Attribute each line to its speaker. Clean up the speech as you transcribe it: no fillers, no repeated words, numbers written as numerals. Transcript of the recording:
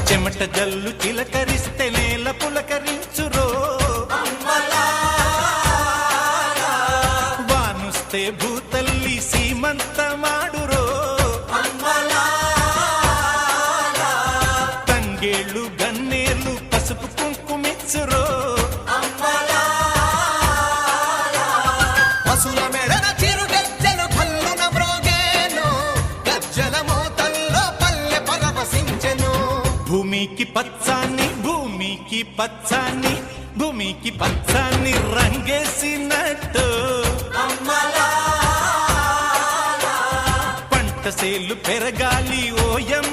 Speaker 1: చెమట జల్లు చిలకరిస్తే నేల పులకరించురో, వానుస్తే భూతల్లి సీమంతమాడురో, తంగేళ్ళు గన్నేళ్ళు పసుపు కుంకుమిచ్చురో.
Speaker 2: పశుల మెడన చిరు గజ్జలు కల్లున మ్రోగేను, గజ్జల మోతల్లో పల్లె పరవశించెను.
Speaker 1: భూమికి పచ్చాన్ని భూమికి పచ్చాన్ని భూమికి పచ్చాన్ని రంగేసినట్టు పంట సేలు పెరగాలి ఓయం